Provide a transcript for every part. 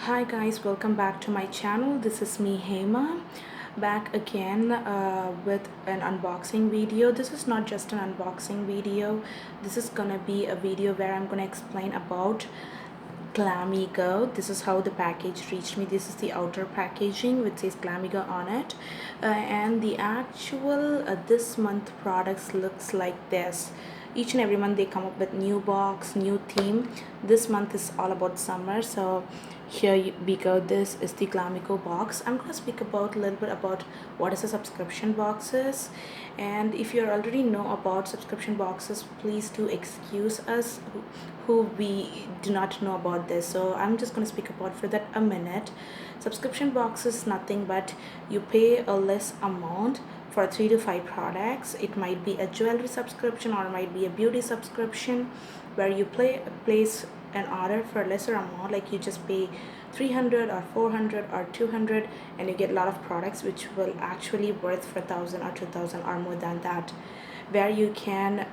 Hi guys, welcome back to my channel. This is me Hema, back again with an unboxing video. This is not just an unboxing video. This is gonna be a video where I'm gonna explain about glamego. This is how the package reached me. This is the outer packaging which says glamego on it, and the actual this month products looks like this. Each and every month they come up with new box, new theme. This month is all about summer, so here we go. This is the glamego box. I'm going to speak about a little bit about what is a subscription boxes, and if you already know about subscription boxes, please do excuse us who we do not know about this. So I'm just going to speak about for that a minute. Subscription box is nothing but you pay a less amount for 3 to 5 products. It might be a jewelry subscription or it might be a beauty subscription where you place an order for a lesser amount, like you just pay 300 or 400 or 200 and you get a lot of products which will actually worth for 1,000 or 2,000 or more than that, where you can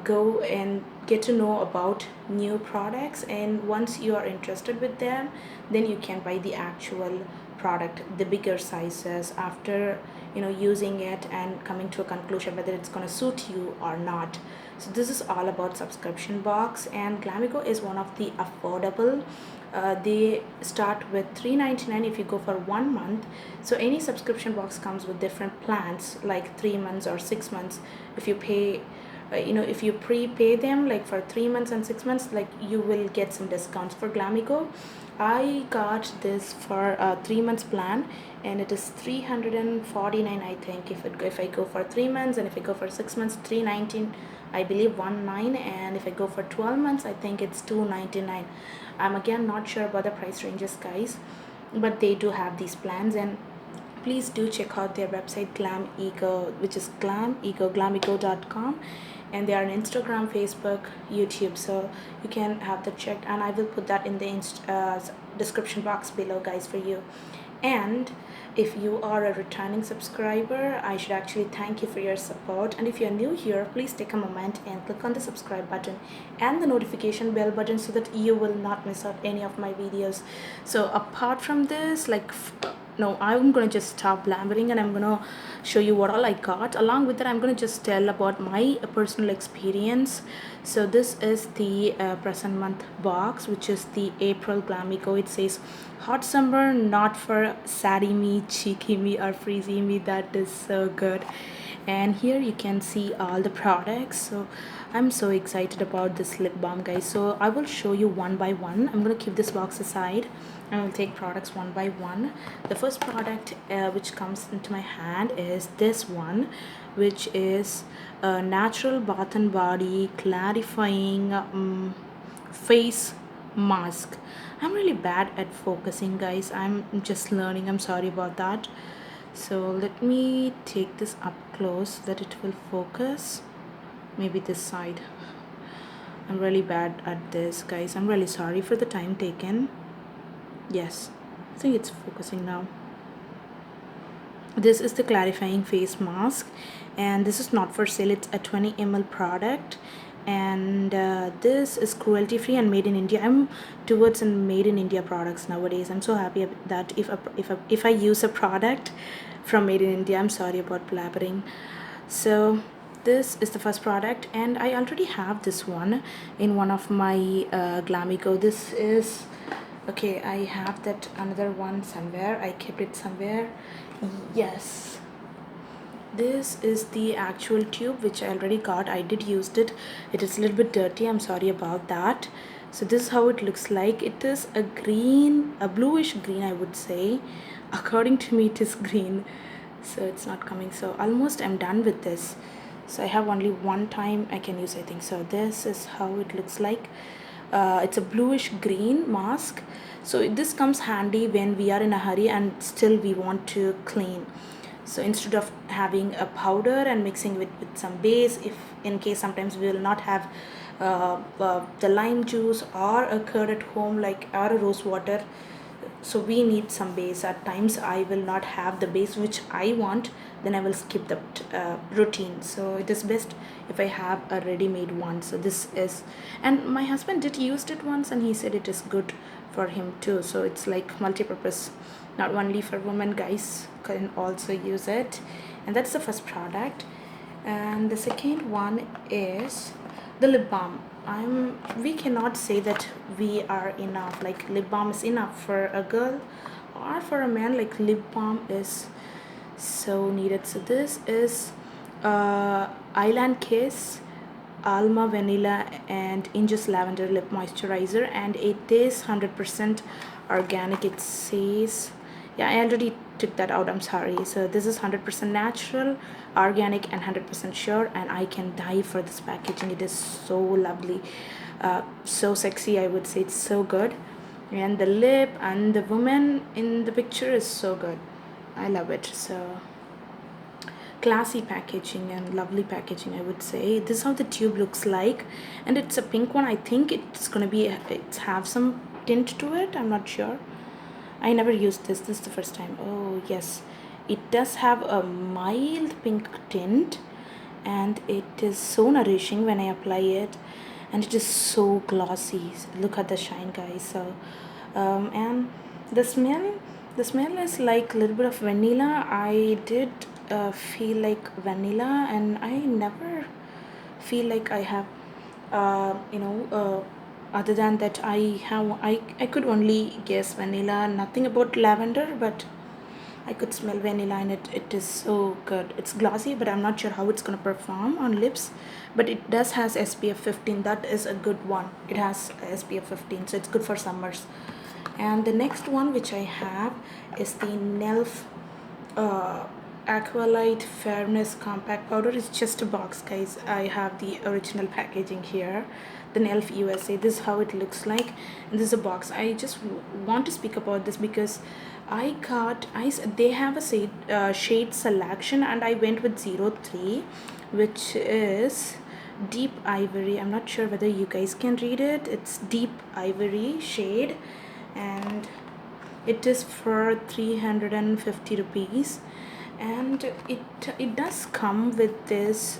go and get to know about new products, and once you are interested with them, then you can buy the actual product, the bigger sizes, after using it and coming to a conclusion whether it's going to suit you or not. So this is all about subscription box, and glamego is one of the affordable. They start with $3.99 if you go for 1 month. So any subscription box comes with different plans, like 3 months or 6 months. If you pay if you prepay them like for 3 months and 6 months, like you will get some discounts. For glamego, I got this for a 3 months plan and it is 349, I think, if I go for 3 months, and if I go for 6 months 319, I believe 19, and if I go for 12 months I think it's 299. I'm again not sure about the price ranges, guys, but they do have these plans, and please do check out their website glamego, which is glamego.com, and they are on Instagram, Facebook, YouTube, so you can have that checked, and I will put that in the description box below, guys, for you. And if you are a returning subscriber, I should actually thank you for your support, and if you're new here, please take a moment and click on the subscribe button and the notification bell button so that you will not miss out any of my videos. So apart from this, no, I'm gonna just stop blabbering and I'm gonna show you what all I got. Along with that, I'm gonna just tell about my personal experience. So this is the present month box, which is the April glamego. It says hot summer, not for saddy me, cheeky me, or freezy me. That is so good. And here you can see all the products. So I'm so excited about this lip balm, guys. So I will show you one by one. I'm gonna keep this box aside and I'll take products one by one. The first product which comes into my hand is this one, which is a natural bath and body clarifying face mask. I'm really bad at focusing, guys. I'm just learning. I'm sorry about that. So let me take this up close so that it will focus. Maybe this side. I'm really bad at this, guys. I'm really sorry for the time taken. Yes, I think it's focusing now. This is the clarifying face mask, and this is not for sale. It's a 20 ml product, and this is cruelty free and made in India. I'm towards and made in India products nowadays. I'm so happy that if I use a product from made in India. I'm sorry about blabbering. So this is the first product, and I already have this one in one of my glamego. This is okay. I have that another one somewhere. I kept it somewhere. Yes, this is the actual tube which I already got. I did use it. It is a little bit dirty. I'm sorry about that. So this is how it looks like. It is a green, a bluish green, I would say. According to me, it is green. So it's not coming. So almost I'm done with this. So I have only one time I can use, I think. So this is how it looks like. It's a bluish green mask. So this comes handy when we are in a hurry and still we want to clean. So instead of having a powder and mixing it with some base, if in case sometimes we will not have the lime juice or a curd at home, like, or a rose water, so we need some base. At times I will not have the base which I want, then I will skip the routine. So it is best if I have a ready-made one. So this is, and my husband did used it once and he said it is good for him too, so it's like multi-purpose, not only for women, guys can also use it. And that's the first product. And the second one is the lip balm. We cannot say that we are enough, like lip balm is enough for a girl or for a man. Like lip balm is so needed. So this is Island Kiss Alma Vanilla and Injust Lavender Lip Moisturizer, and it is 100% organic. It says, yeah, I already took that out, I'm sorry. So this is 100% natural, organic, and 100% sure, and I can die for this packaging. It is so lovely, so sexy, I would say. It's so good, and the lip and the woman in the picture is so good. I love it. So classy packaging and lovely packaging, I would say. This is how the tube looks like, and it's a pink one. I think it's gonna be, it's have some tint to it, I'm not sure. I never used this is the first time. Oh yes, it does have a mild pink tint, and it is so nourishing when I apply it, and it is so glossy. Look at the shine, guys. So and the smell is like a little bit of vanilla. I did feel like vanilla, and I never feel like I have other than that I could only guess vanilla, nothing about lavender, but I could smell vanilla in it. It is so good. It's glossy, but I'm not sure how it's gonna perform on lips. But it does has SPF 15. That is a good one. It has SPF 15, so it's good for summers. And the next one which I have is the Nelf Aqualite Fairness Compact Powder. It's just a box, guys. I have the original packaging here, the Nelf USA. This is how it looks like, and this is a box. I just want to speak about this because they have a shade selection, and I went with 03, which is deep ivory. I'm not sure whether you guys can read it. It's deep ivory shade, and it is for 350 rupees, and it does come with this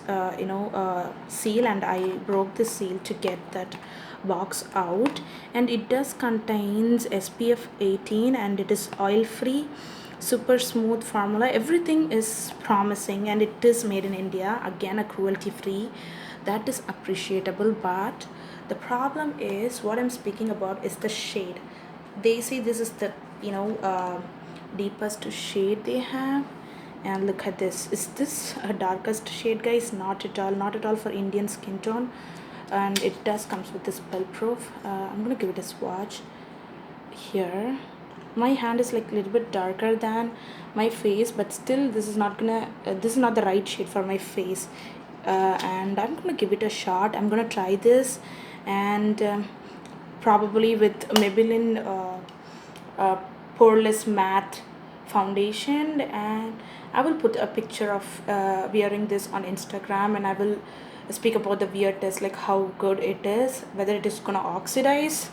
seal, and I broke the seal to get that box out. And it does contains SPF 18, and it is oil free, super smooth formula. Everything is promising, and it is made in India, again a cruelty free. That is appreciable, but the problem is, what I'm speaking about is the shade. They say this is the deepest shade they have, and look at this. Is this a darkest shade, guys? Not at all, not at all for Indian skin tone. And it does comes with this spell proof. I'm gonna give it a swatch here. My hand is like a little bit darker than my face, but still this is not the right shade for my face. And I'm gonna give it a shot. I'm gonna try this, and probably with Maybelline poreless matte foundation, and I will put a picture of wearing this on Instagram, and I will speak about the wear test, like how good it is, whether it is gonna oxidize,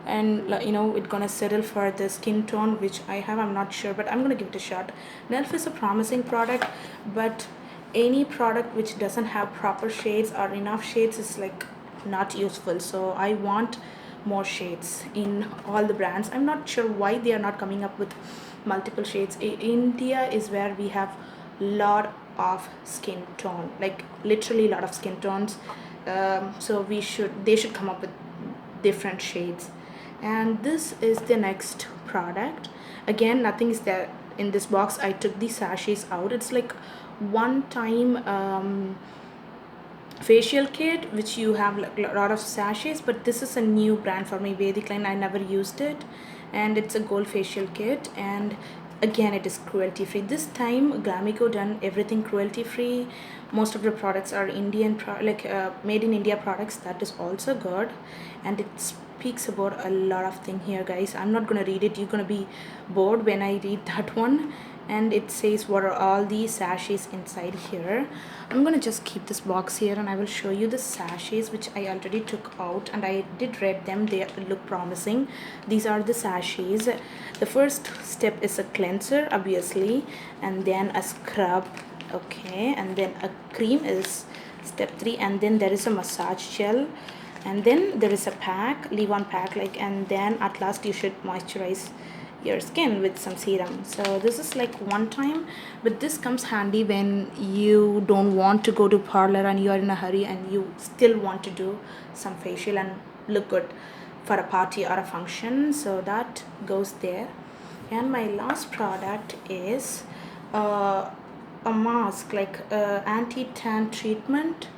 and it's gonna settle for the skin tone which I have. I'm not sure, but I'm gonna give it a shot. Nelf is a promising product, but any product which doesn't have proper shades or enough shades is like not useful. So I want more shades in all the brands. I'm not sure why they are not coming up with multiple shades. India is where we have lot of skin tone, like literally a lot of skin tones. So they should come up with different shades. And this is the next product. Again, nothing is there in this box. I took the sachets out. It's like one time facial kit which you have like a lot of sachets, but this is a new brand for me, VedicLine. I never used it, and it's a gold facial kit, and again it is cruelty free. This time Glamego done everything cruelty free. Most of the products are Indian made in India products. That is also good, and it speaks about a lot of things here, guys. I'm not gonna read it. You're gonna be bored when I read that one. And it says what are all these sachets inside here. I'm gonna just keep this box here, and I will show you the sachets which I already took out, and I did read them. They look promising. These are the sachets. The first step is a cleanser, obviously, and then a scrub, okay, and then a cream is step 3, and then there is a massage gel, and then there is a pack, leave on pack, like, and then at last you should moisturize your skin with some serum. So this is like one time, but this comes handy when you don't want to go to parlor and you are in a hurry and you still want to do some facial and look good for a party or a function. So that goes there. And my last product is a mask, like anti-tan treatment.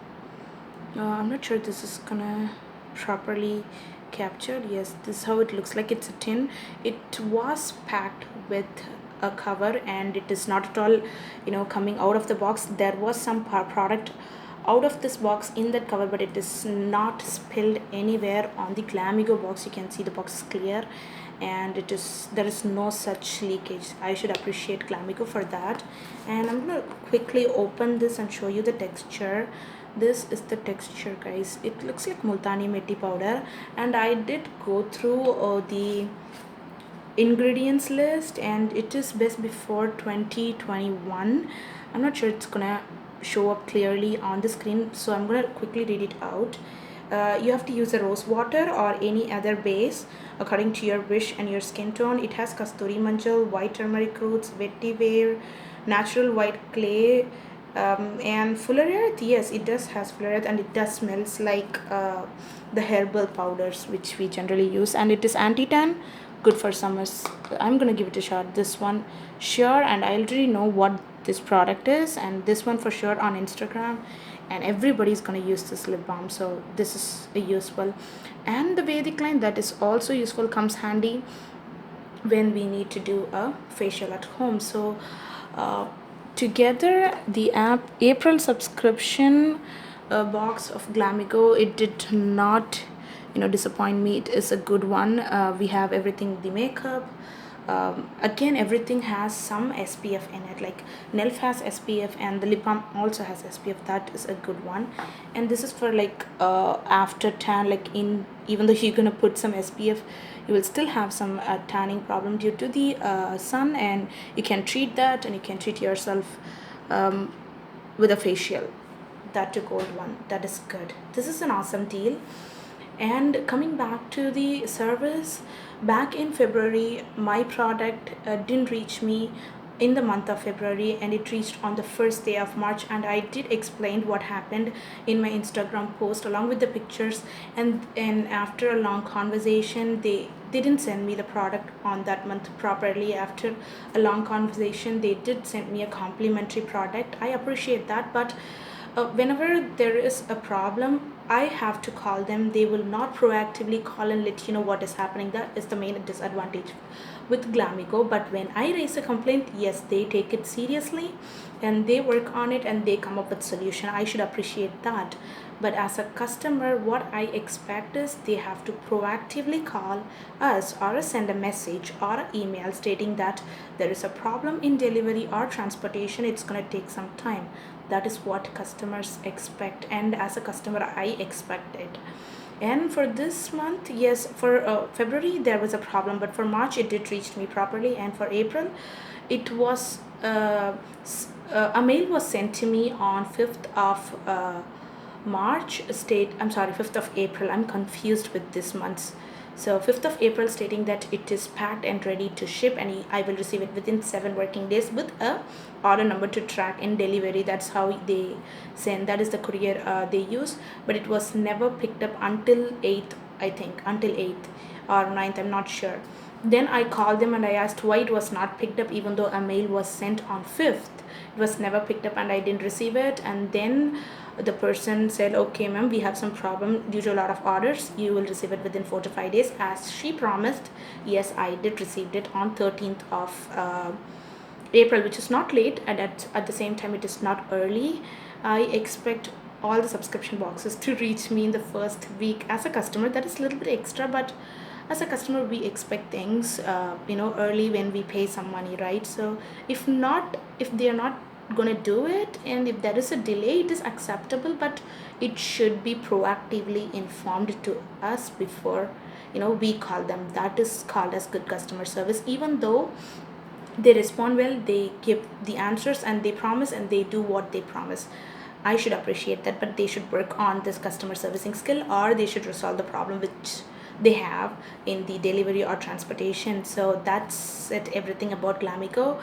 I'm not sure this is gonna properly captured. Yes, this is how it looks like. It's a tin. It was packed with a cover and it is not at all, coming out of the box. There was some product out of this box in that cover, but it is not spilled anywhere on the glamego box. You can see the box is clear and there is no such leakage. I should appreciate glamego for that. And I'm gonna quickly open this and show you the texture. This is the texture, guys. It looks like multani methi powder, and I did go through the ingredients list, and it is best before 2021. I'm not sure it's gonna show up clearly on the screen, so I'm gonna quickly read it out. You have to use a rose water or any other base according to your wish and your skin tone. It has kasturi manjal, white turmeric roots, vetiver, natural white clay, and fullereth. Yes, it does has fullereth, and it does smells like the herbal powders which we generally use, and it is anti-tan, good for summers. I'm gonna give it a shot. This one sure, and I already know what this product is, and this one for sure on Instagram, and everybody's gonna use this lip balm, so this is useful. And the VedicLine, that is also useful, comes handy when we need to do a facial at home. So together the April subscription box of glamego, it did not disappoint me. It is a good one. We have everything, the makeup, again everything has some SPF in it, like Nelf has SPF and the lip balm also has SPF. That is a good one. And this is for like after tan, like even though you're gonna put some SPF, you will still have some tanning problem due to the sun, and you can treat that, and you can treat yourself with a facial. That a gold one, that is good. This is an awesome deal. And coming back to the service, back in February, my product didn't reach me in the month of February, and it reached on the first day of March, and I did explain what happened in my Instagram post along with the pictures. And after a long conversation, they didn't send me the product on that month properly. After a long conversation, they did send me a complimentary product. I appreciate that, but whenever there is a problem, I have to call them. They will not proactively call and let you know what is happening. That is the main disadvantage with glamego. But when I raise a complaint, yes, they take it seriously and they work on it and they come up with solution. I should appreciate that. But as a customer, what I expect is they have to proactively call us or send a message or an email stating that there is a problem in delivery or transportation. It's going to take some time. That is what customers expect, and as a customer I expect it. And for this month, yes, for February there was a problem, but for March it did reach me properly. And for April, it was a mail was sent to me on 5th of March, 5th of April. I'm confused with this month's. So 5th of April, stating that it is packed and ready to ship, and I will receive it within 7 working days with a order number to track in delivery. That's how they send. That is the courier they use. But it was never picked up until 8th, I think, until 8th or 9th, I'm not sure. Then I called them and I asked why it was not picked up, even though a mail was sent on 5th. It was never picked up and I didn't receive it. And then the person said, okay ma'am, we have some problem due to a lot of orders, you will receive it within 4 to 5 days as she promised. Yes, I did receive it on 13th of April, which is not late, and at the same time it is not early. I expect all the subscription boxes to reach me in the first week. As a customer, that is a little bit extra, but as a customer we expect things early when we pay some money, right? So if they are not gonna do it, and if there is a delay, it is acceptable, but it should be proactively informed to us before we call them. That is called as good customer service. Even though they respond well, they give the answers and they promise and they do what they promise. I should appreciate that, but they should work on this customer servicing skill, or they should resolve the problem which they have in the delivery or transportation. So that's it, everything about glamego.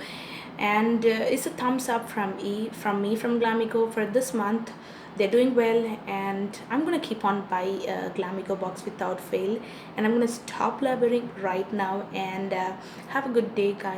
And it's a thumbs up from me from glamego for this month. They're doing well, and I'm gonna keep on buy a glamego box without fail. And I'm gonna stop blabbering right now, and have a good day, guys.